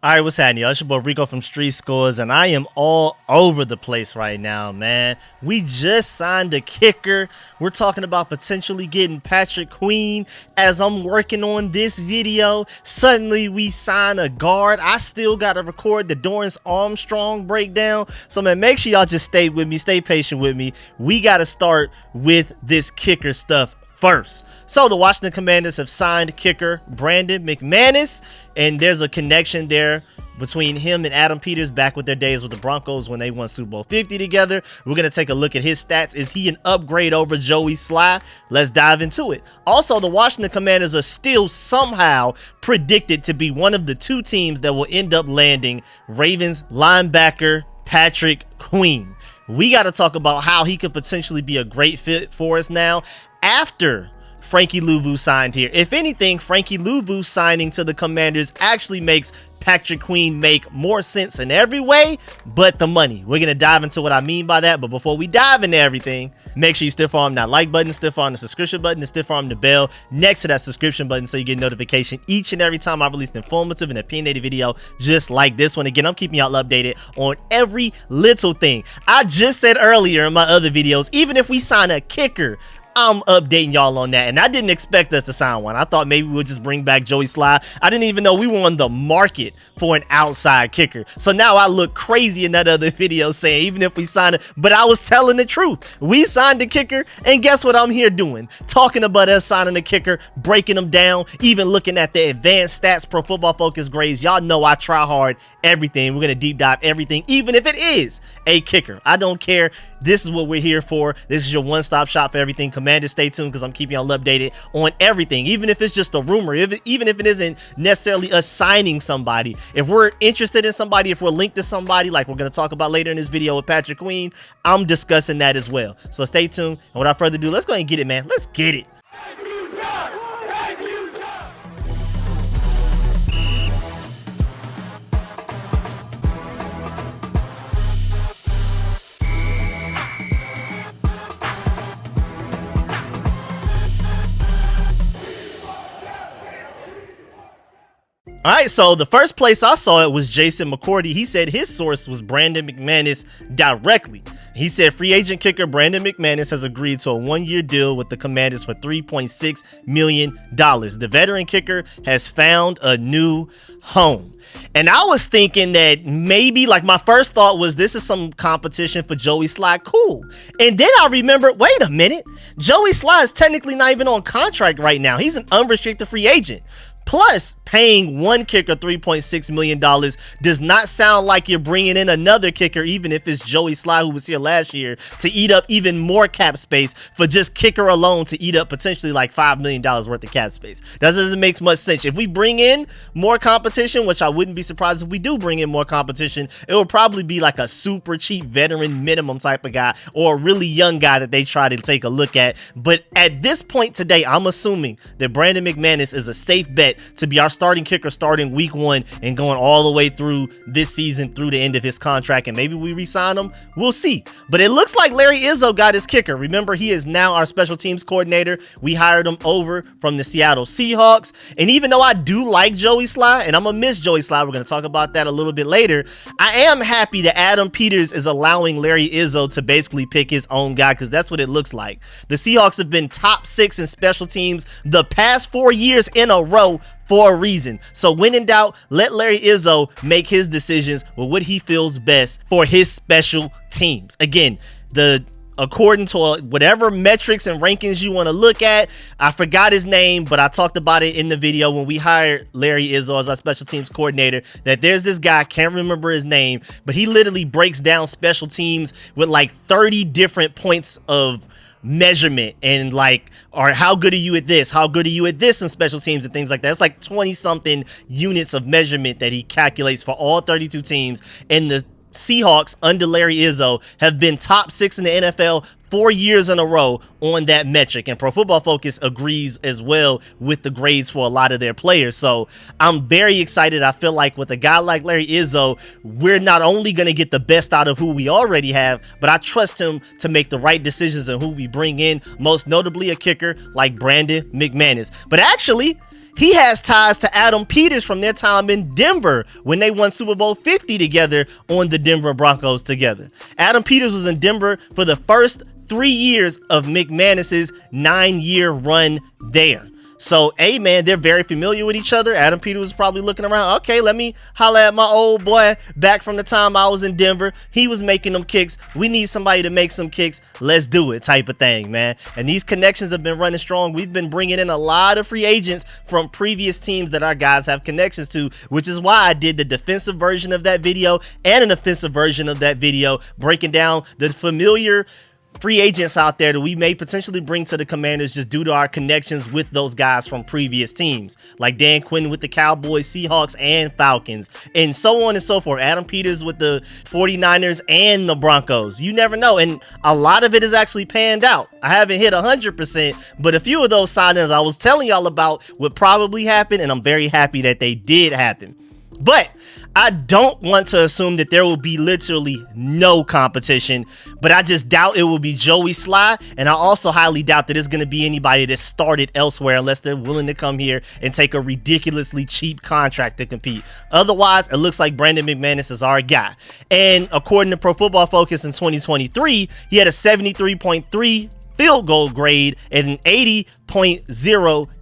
All right, what's happening, y'all? It's your boy Rico from Street Scores, and I am all over the place right now, man. We just signed a kicker. We're talking about potentially getting Patrick Queen. As I'm working on this video, suddenly we sign a guard. I still got to record the Dorrance Armstrong breakdown. So, man, make sure y'all just stay with me, stay patient with me. We got to start with this kicker stuff first. So the Washington Commanders have signed kicker Brandon McManus, and there's a connection there between him and Adam Peters back with their days with the Broncos when they won Super Bowl 50 together. We're going to take a look at his stats. Is he an upgrade over Joey Slye? Let's dive into it. Also, the Washington Commanders are still somehow predicted to be one of the two teams that will end up landing Ravens linebacker Patrick Queen. We got to talk about how he could potentially be a great fit for us now after Frankie Luvu signed here. If anything, Frankie Luvu signing to the Commanders actually makes Patrick Queen make more sense in every way but the money. We're going to dive into what I mean by that, but before we dive into everything, make sure you stiff arm that like button, stiff arm the subscription button, and stiff arm the bell next to that subscription button so you get notification each and every time I release an informative and opinionated video just like this one. Again, I'm keeping y'all updated on every little thing. I just said earlier in my other videos, even if we sign a kicker, I'm updating y'all on that, and I didn't expect us to sign one. I thought maybe we'll just bring back Joey Slye. I didn't even know we were on the market for an outside kicker. So now I look crazy in that other video saying even if we sign it, but I was telling the truth. We signed a kicker, and guess what I'm here doing? Talking about us signing a kicker, breaking them down, even looking at the advanced stats, Pro Football Focus grades. Y'all know I try hard everything. We're going to deep dive everything, even if it is a kicker. I don't care. This is what we're here for. This is your one-stop shop for everything. Commanders, stay tuned because I'm keeping y'all updated on everything, even if it's just a rumor, even if it isn't necessarily us signing somebody. If we're interested in somebody, if we're linked to somebody, like we're going to talk about later in this video with Patrick Queen, I'm discussing that as well. So stay tuned. And without further ado, let's go ahead and get it, man. Let's get it. All right, so the first place I saw it was Jason McCourty. He said his source was Brandon McManus directly. He said free agent kicker Brandon McManus has agreed to a one-year deal with the Commanders for $3.6 million. The veteran kicker has found a new home. And I was thinking that maybe, like, my first thought was this is some competition for Joey Slye. Cool. And then I remembered, wait a minute, Joey Slye is technically not even on contract right now. He's an unrestricted free agent. Plus, paying one kicker $3.6 million does not sound like you're bringing in another kicker, even if it's Joey Slye, who was here last year, to eat up even more cap space for just kicker alone to eat up potentially like $5 million worth of cap space. That doesn't make much sense. If we bring in more competition, which I wouldn't be surprised if we do bring in more competition, it will probably be like a super cheap veteran minimum type of guy or a really young guy that they try to take a look at. But at this point today, I'm assuming that Brandon McManus is a safe bet to be our starting kicker starting week 1 and going all the way through this season through the end of his contract, and maybe we re-sign him. We'll see. But it looks like Larry Izzo got his kicker. Remember, he is now our special teams coordinator. We hired him over from the Seattle Seahawks, and even though I do like Joey Slye, and I'm gonna miss Joey Slye, we're gonna talk about that a little bit later, I am happy that Adam Peters is allowing Larry Izzo to basically pick his own guy, because that's what it looks like. The Seahawks have been top 6 in special teams the past 4 years in a row for a reason. So when in doubt, let Larry Izzo make his decisions with what he feels best for his special teams. Again, according to whatever metrics and rankings you want to look at, I forgot his name, but I talked about it in the video when we hired Larry Izzo as our special teams coordinator, that there's this guy, can't remember his name, but he literally breaks down special teams with like 30 different points of measurement and like, or how good are you at this, how good are you at this in special teams and things like that. It's like 20 something units of measurement that he calculates for all 32 teams, and the Seahawks under Larry Izzo have been top 6 in the NFL 4 years in a row on that metric, and Pro Football Focus agrees as well with the grades for a lot of their players. So I'm very excited. I feel like with a guy like Larry Izzo, we're not only going to get the best out of who we already have, but I trust him to make the right decisions on who we bring in, most notably a kicker like Brandon McManus. But actually, He has ties to Adam Peters from their time in Denver when they won Super Bowl 50 together on the Denver Broncos together. Adam Peters was in Denver for the first 3 years of McManus's 9-year run there. So, hey, man, they're very familiar with each other. Adam Peters was probably looking around. Okay, let me holler at my old boy back from the time I was in Denver. He was making them kicks. We need somebody to make some kicks. Let's do it type of thing, man. And these connections have been running strong. We've been bringing in a lot of free agents from previous teams that our guys have connections to, which is why I did the defensive version of that video and an offensive version of that video, breaking down the familiar free agents out there that we may potentially bring to the Commanders just due to our connections with those guys from previous teams, like Dan Quinn with the Cowboys, Seahawks, and Falcons, and so on and so forth. Adam Peters with the 49ers and the Broncos. You never know, and a lot of it is actually panned out. I haven't hit 100%, but a few of those signings I was telling y'all about would probably happen, and I'm very happy that they did happen. But I don't want to assume that there will be literally no competition, but I just doubt it will be Joey Slye, and I also highly doubt that it's going to be anybody that started elsewhere unless they're willing to come here and take a ridiculously cheap contract to compete. Otherwise, it looks like Brandon McManus is our guy. And according to Pro Football Focus in 2023, he had a 73.3 field goal grade and an 80.0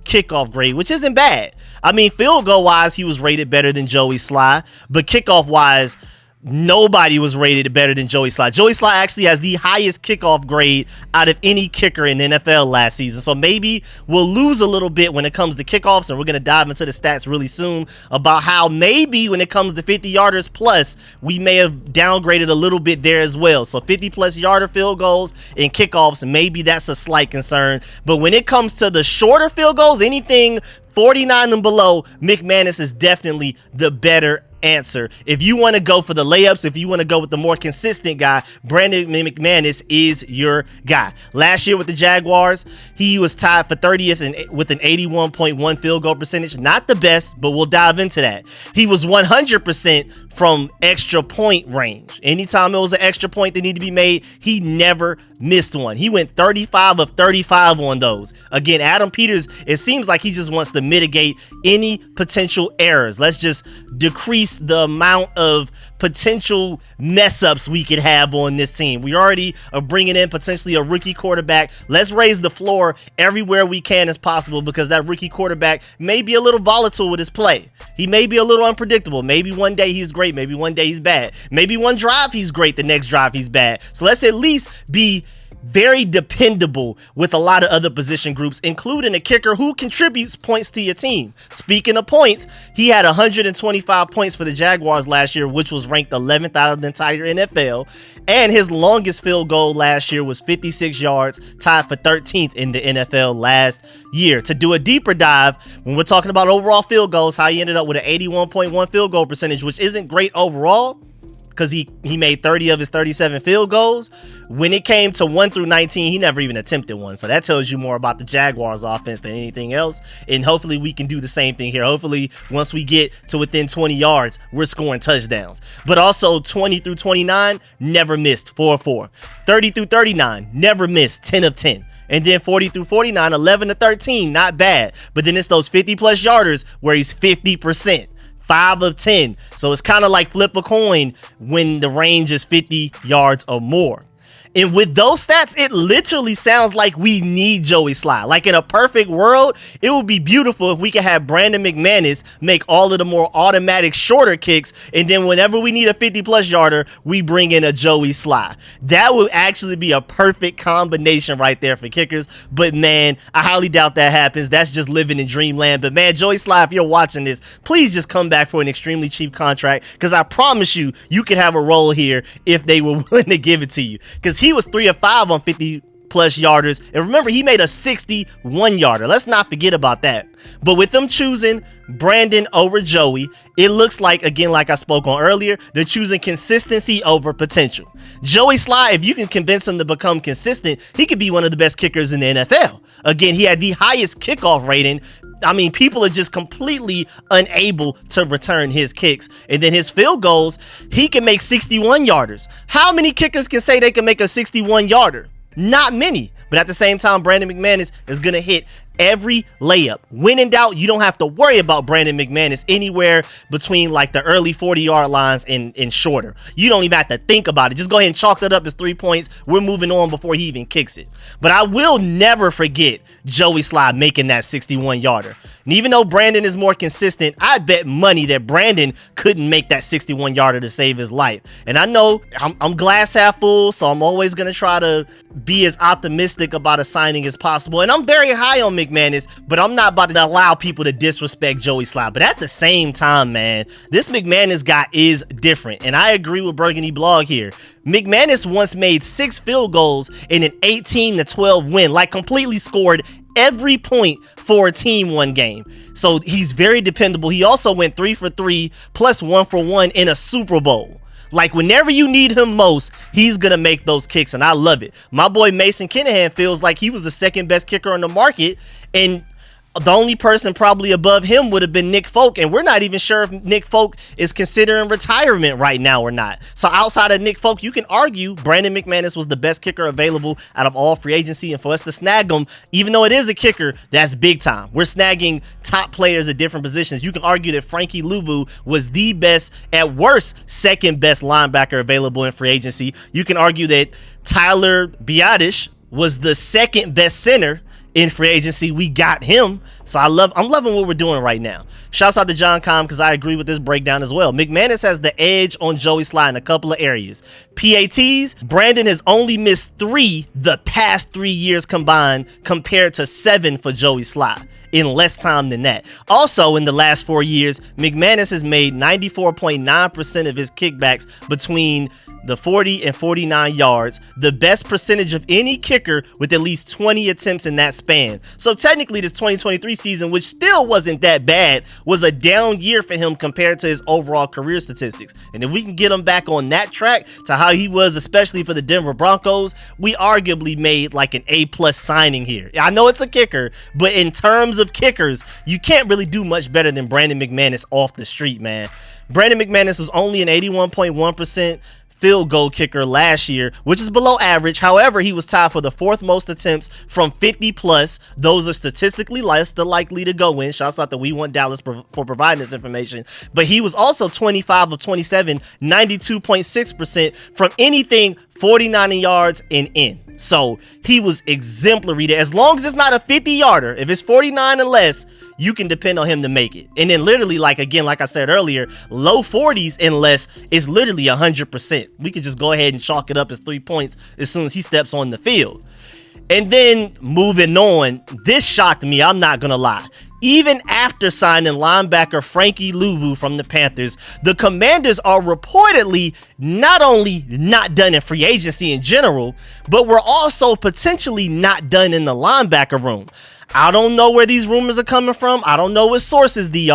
kickoff grade, which isn't bad. I mean, field goal wise, he was rated better than Joey Slye, but kickoff wise, nobody was rated better than Joey Slye. Joey Slye actually has the highest kickoff grade out of any kicker in the NFL last season. So maybe we'll lose a little bit when it comes to kickoffs, and we're going to dive into the stats really soon about how maybe when it comes to 50-yarders plus, we may have downgraded a little bit there as well. So 50-plus yarder field goals and kickoffs, maybe that's a slight concern. But when it comes to the shorter field goals, anything 49 and below, McManus is definitely the better answer. If you want to go for the layups, if you want to go with the more consistent guy, Brandon McManus is your guy. Last year with the Jaguars, he was tied for 30th with an 81.1 field goal percentage. Not the best, but we'll dive into that. He was 100% from extra point range. Anytime it was an extra point that needed to be made, he never missed one. He went 35 of 35 on those. Again, Adam Peters, it seems like he just wants to mitigate any potential errors. Let's just decrease the amount of potential mess ups we could have on this team. We already are bringing in potentially a rookie quarterback. Let's raise the floor everywhere we can as possible, because that rookie quarterback may be a little volatile with his play. He may be a little unpredictable. Maybe one day he's great. Maybe one day he's bad. Maybe one drive he's great. The next drive he's bad. So let's at least be very dependable with a lot of other position groups, including a kicker who contributes points to your team. Speaking of points, he had 125 points for the Jaguars last year, which was ranked 11th out of the entire NFL. And his longest field goal last year was 56 yards, tied for 13th in the NFL last year. To do a deeper dive, when we're talking about overall field goals, how he ended up with an 81.1 field goal percentage, which isn't great overall, because he made 30 of his 37 field goals. When it came to 1 through 19, he never even attempted one. So that tells you more about the Jaguars offense than anything else. And hopefully we can do the same thing here. Hopefully once we get to within 20 yards, we're scoring touchdowns. But also 20 through 29, never missed, 4 of 4. 30 through 39, never missed, 10 of 10. And then 40 through 49, 11 to 13, not bad. But then it's those 50-plus yarders where he's 50%. 5 of 10. So it's kind of like flip a coin when the range is 50 yards or more. And with those stats, it literally sounds like we need Joey Slye. Like in a perfect world, it would be beautiful if we could have Brandon McManus make all of the more automatic shorter kicks, and then whenever we need a 50-plus yarder, we bring in a Joey Slye. That would actually be a perfect combination right there for kickers. But man, I highly doubt that happens. That's just living in dreamland. But man, Joey Slye, if you're watching this, please just come back for an extremely cheap contract, because I promise you, you could have a role here if they were willing to give it to you. Because he was 3 of 5 on 50-plus yarders. And remember, he made a 61-yarder. Let's not forget about that. But with them choosing Brandon over Joey, it looks like, again, like I spoke on earlier, they're choosing consistency over potential. Joey Slye, if you can convince him to become consistent, he could be one of the best kickers in the NFL. Again, he had the highest kickoff rating. I mean, people are just completely unable to return his kicks. And then his field goals, he can make 61-yarders. How many kickers can say they can make a 61-yarder? Not many. But at the same time, Brandon McManus is going to hit every layup. When in doubt, you don't have to worry about Brandon McManus anywhere between like the early 40-yard lines and shorter. You don't even have to think about it. Just go ahead and chalk that up as 3 points. We're moving on before he even kicks it. But I will never forget Joey Slye making that 61-yarder. And even though Brandon is more consistent, I bet money that Brandon couldn't make that 61-yarder to save his life. And I know I'm glass half full, so I'm always going to try to be as optimistic about a signing as possible. And I'm very high on McManus, but I'm not about to allow people to disrespect Joey Slye. But at the same time, man, this McManus guy is different. And I agree with Burgundy Blog here. McManus once made 6 field goals in an 18-12 win, like completely scored every point for a team one game. So he's very dependable. He also went 3 for 3 plus 1 for 1 in a Super Bowl. Like whenever you need him most, he's going to make those kicks, and I love it. My boy Mason Kinahan feels like he was the second best kicker on the market, and the only person probably above him would have been Nick Folk, and we're not even sure if Nick Folk is considering retirement right now or not. So outside of Nick Folk, you can argue Brandon McManus was the best kicker available out of all free agency, and for us to snag him, even though it is a kicker, that's big time. We're snagging top players at different positions. You can argue that Frankie Luvu was the best, at worst, second best linebacker available in free agency. You can argue that Tyler Biadasz was the second best center in free agency. We got him. So I'm loving what we're doing right now. Shouts out to John Com, because I agree with this breakdown as well. McManus has the edge on Joey Slye in a couple of areas. PATs, Brandon has only missed 3 the past 3 years combined compared to 7 for Joey Slye in less time than that. Also, in the last 4 years, McManus has made 94.9% of his kickbacks between the 40 and 49 yards, the best percentage of any kicker with at least 20 attempts in that span. So technically this 2023 season, which still wasn't that bad, was a down year for him compared to his overall career statistics. And if we can get him back on that track to how he was, especially for the Denver Broncos, we arguably made like an A+ signing here. I know it's a kicker, but in terms of kickers, you can't really do much better than Brandon McManus off the street, man. Brandon McManus was only an 81.1% field goal kicker last year, which is below average. However, he was tied for the 4th most attempts from 50 plus. Those are statistically less the likely to go in. Shouts out to We Want Dallas for providing this information. But he was also 25 of 27, 92.6% from anything 49 yards and in. So he was exemplary there. As long as it's not a 50-yarder, if it's 49 and less, you can depend on him to make it. And then literally, like I said earlier, low 40s and less is literally 100%. We could just go ahead and chalk it up as 3 points as soon as he steps on the field. And then moving on, this shocked me, I'm not gonna lie. Even after signing linebacker Frankie Luvu from the Panthers, the Commanders are reportedly not only not done in free agency in general, but we're also potentially not done in the linebacker room. I don't know where these rumors are coming from. I don't know what sources these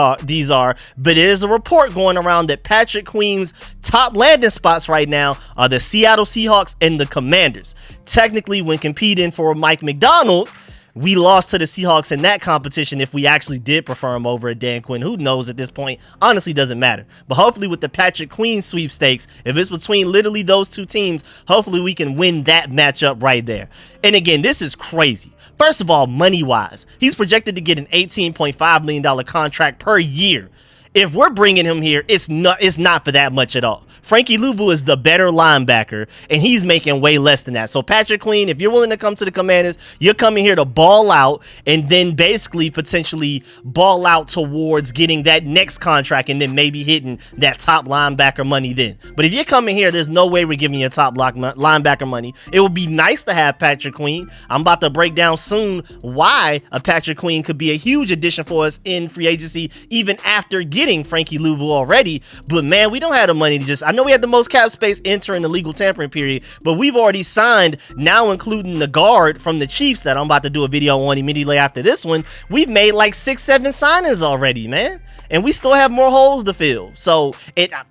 are, but there's a report going around that Patrick Queen's top landing spots right now are the Seattle Seahawks and the Commanders. Technically, when competing for Mike McDonald, we lost to the Seahawks in that competition. If we actually did prefer him over a Dan Quinn, who knows at this point? Honestly, doesn't matter. But hopefully with the Patrick Queen sweepstakes, if it's between literally those two teams, hopefully we can win that matchup right there. And again, this is crazy. First of all, money-wise, he's projected to get an $18.5 million contract per year. If we're bringing him here, it's not for that much at all. Frankie Luvu is the better linebacker, and he's making way less than that. So Patrick Queen, if you're willing to come to the Commanders, you're coming here to ball out and then basically potentially ball out towards getting that next contract and then maybe hitting that top linebacker money then. But if you're coming here, there's no way we're giving you top linebacker money. It would be nice to have Patrick Queen. I'm about to break down soon why a Patrick Queen could be a huge addition for us in free agency, even after getting Frankie Luvu already. But man, we don't have the money to just... I know we had the most cap space entering the legal tampering period, but we've already signed, now including the guard from the Chiefs that I'm about to do a video on immediately after this one. We've made like 6-7 signings already, man, and we still have more holes to fill. So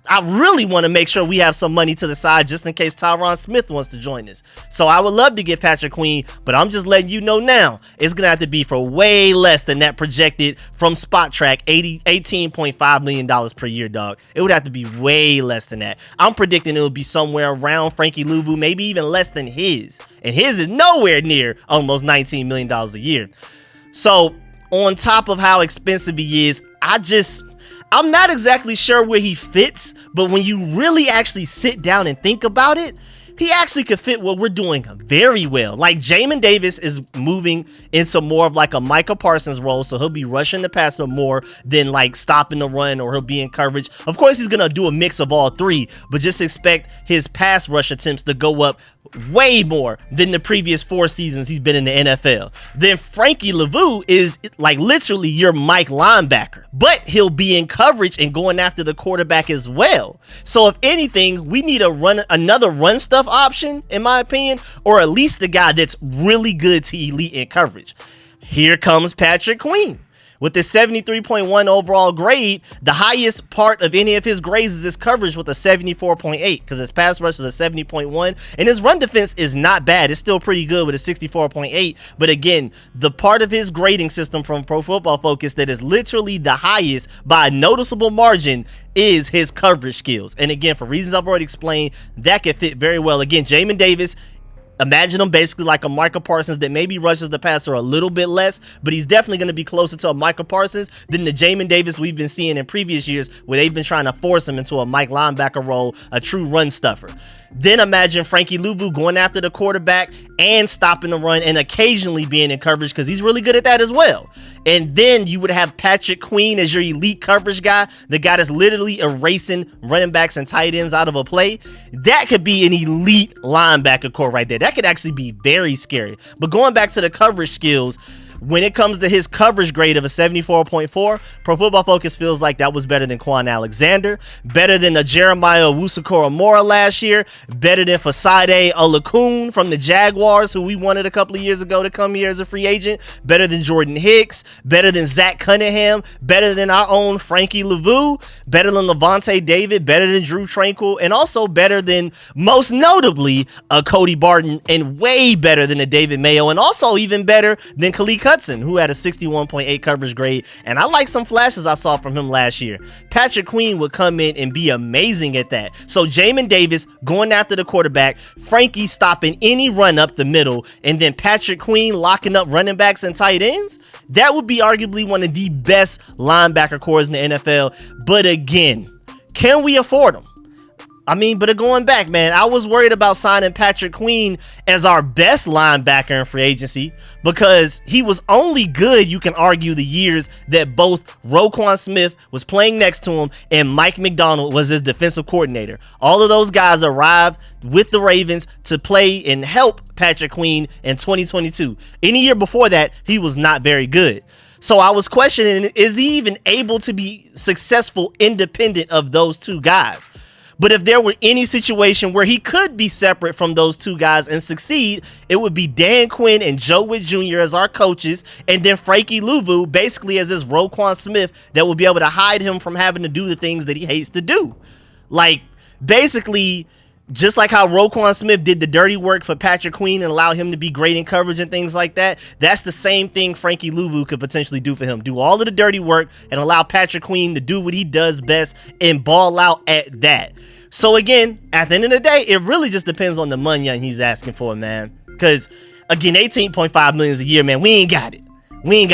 I really want to make sure we have some money to the side just in case Tyron Smith wants to join us. So I would love to get Patrick Queen, but I'm just letting you know now, it's gonna have to be for way less than that projected from Spot Track, $18.5 million per year, dog. It would have to be way less than that. I'm predicting it will be somewhere around Frankie Luvu, maybe even less than his. And his is nowhere near almost $19 million a year. So on top of how expensive he is, I'm not exactly sure where he fits, but when you really actually sit down and think about it, he actually could fit what we're doing very well. Like, Jamin Davis is moving into more of like a Micah Parsons role, so he'll be rushing the passer more than like stopping the run, or he'll be in coverage. Of course, he's gonna do a mix of all three, but just expect his pass rush attempts to go up way more than the previous 4 seasons he's been in the NFL. Then Frankie luvu is like literally your Mike linebacker, but he'll be in coverage and going after the quarterback as well. So if anything, we need another run stuff option, in my opinion, or at least a guy that's really good to elite in coverage. Here comes Patrick Queen. With his 73.1 overall grade, the highest part of any of his grades is his coverage with a 74.8, because his pass rush is a 70.1, and his run defense is not bad. It's still pretty good with a 64.8, but again, the part of his grading system from Pro Football Focus that is literally the highest by a noticeable margin is his coverage skills. And again, for reasons I've already explained, that could fit very well. Again, Jamin Davis, imagine him basically like a Micah Parsons that maybe rushes the passer a little bit less, but he's definitely going to be closer to a Micah Parsons than the Jamin Davis we've been seeing in previous years, where they've been trying to force him into a Mike linebacker role, a true run stuffer. Then imagine Frankie luvu going after the quarterback and stopping the run and occasionally being in coverage, because he's really good at that as well. And then you would have Patrick Queen as your elite coverage guy, the guy that's literally erasing running backs and tight ends out of a play. That could be an elite linebacker core right there. That could actually be very scary. But going back to the coverage skills, when it comes to his coverage grade of a 74.4, Pro Football Focus feels like that was better than Quan Alexander, better than a Jeremiah Owusu-Koramoah last year, better than Fasade Olakun from the Jaguars, who we wanted a couple of years ago to come here as a free agent, better than Jordan Hicks, better than Zach Cunningham, better than our own Frankie luvu, better than Levante David, better than Drew Tranquil, and also better than, most notably, Cody Barton, and way better than a David Mayo, and also even better than Khalid Hudson, who had a 61.8 coverage grade, and I like some flashes I saw from him last year. Patrick Queen would come in and be amazing at that. So Jamin Davis going after the quarterback, Frankie stopping any run up the middle, and then Patrick Queen locking up running backs and tight ends. That would be arguably one of the best linebacker cores in the NFL. But again, can we afford them? I mean, but going back, man, I was worried about signing Patrick Queen as our best linebacker in free agency, because he was only good, you can argue, the years that both Roquan Smith was playing next to him and Mike Macdonald was his defensive coordinator. All of those guys arrived with the Ravens to play and help Patrick Queen in 2022. Any year before that, he was not very good. So I was questioning, is he even able to be successful independent of those two guys? But if there were any situation where he could be separate from those two guys and succeed, it would be Dan Quinn and Joe Witt Jr. as our coaches, and then Frankie luvu basically as this Roquan Smith that will be able to hide him from having to do the things that he hates to do. Like, basically, just like how Roquan Smith did the dirty work for Patrick Queen and allow him to be great in coverage and things like that, that's the same thing Frankie luvu could potentially do for him. Do all of the dirty work and allow Patrick Queen to do what he does best and ball out at that. So again, at the end of the day, it really just depends on the money he's asking for, man. Because again, $18.5 million a year, man, we ain't got it.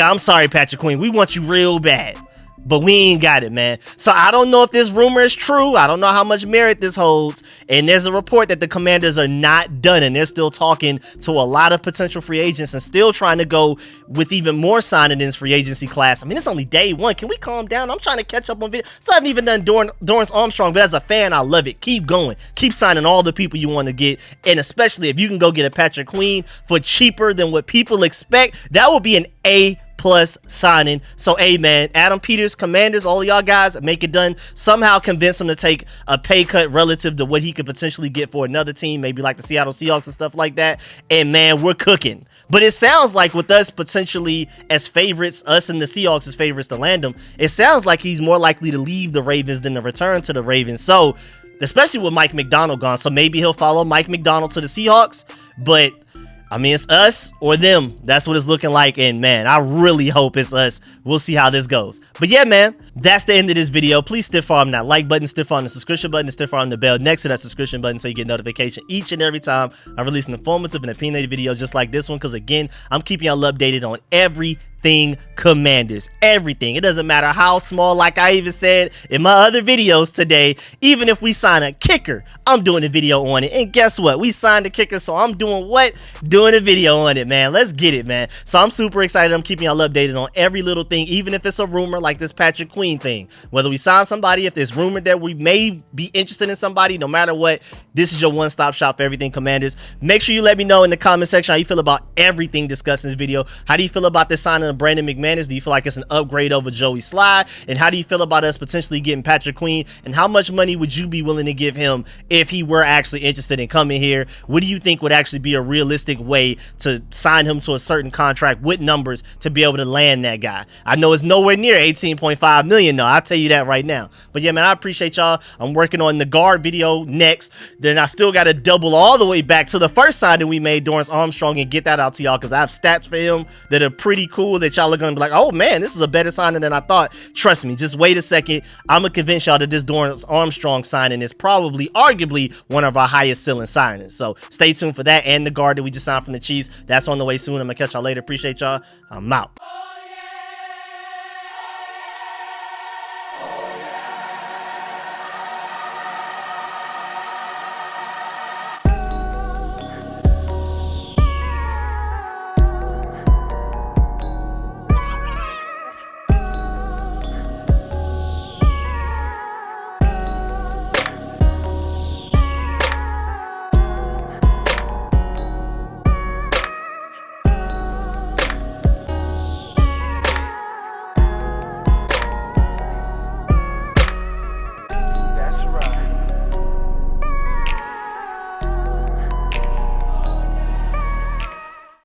I'm sorry, Patrick Queen. We want you real bad, but we ain't got it, man. So I don't know if this rumor is true. I don't know how much merit this holds. And there's a report that the Commanders are not done, and they're still talking to a lot of potential free agents and still trying to go with even more signing in this free agency class. I mean, it's only day one. Can we calm down? I'm trying to catch up on video. Still haven't even done Dorrance Armstrong, but as a fan, I love it. Keep going. Keep signing all the people you want to get. And especially if you can go get a Patrick Queen for cheaper than what people expect, that will be an A+ signing. So, hey, man, Adam Peters, Commanders, all of y'all guys, make it done. Somehow convince him to take a pay cut relative to what he could potentially get for another team, maybe like the Seattle Seahawks and stuff like that. And, man, we're cooking. But it sounds like with us potentially as favorites, us and the Seahawks as favorites to land him, it sounds like he's more likely to leave the Ravens than to return to the Ravens. So, especially with Mike Macdonald gone. So maybe he'll follow Mike Macdonald to the Seahawks. But I mean, it's us or them. That's what it's looking like. And man, I really hope it's us. We'll see how this goes. But yeah, man, That's the end of this video. Please stiff arm that like button, stiff arm the subscription button, and stiff arm the bell next to that subscription button so you get notification each and every time I release an informative and opinionated video just like this one, because again, I'm keeping y'all updated on everything Commanders, everything. It doesn't matter how small, like I even said in my other videos today, even if we sign a kicker, I'm doing a video on it. And guess what? We signed a kicker, so I'm doing what? Doing a video on it, man. Let's get it, man. So I'm super excited. I'm keeping y'all updated on every little thing, even if it's a rumor like this Patrick Queen thing. Whether we sign somebody, if there's rumored that we may be interested in somebody, no matter what, this is your one-stop shop for everything Commanders. Make sure you let me know in the comment section how you feel about everything discussed in this video. How do you feel about this signing of Brandon McManus? Do you feel like it's an upgrade over Joey Slye? And how do you feel about us potentially getting Patrick Queen? And how much money would you be willing to give him if he were actually interested in coming here? What do you think would actually be a realistic way to sign him to a certain contract with numbers to be able to land that guy? I know it's nowhere near 18.5 million though. I'll tell you that right now. But yeah, man, I appreciate y'all. I'm working on the guard video next. Then I still got to double all the way back to the first signing we made, Dorrance Armstrong, and get that out to y'all because I have stats for him that are pretty cool that y'all are going to be like, oh man, this is a better signing than I thought. Trust me, just wait a second. I'm going to convince y'all that this Dorrance Armstrong signing is probably, arguably, one of our highest ceiling signings. So stay tuned for that and the guard that we just signed from the Chiefs. That's on the way soon. I'm going to catch y'all later. Appreciate y'all. I'm out.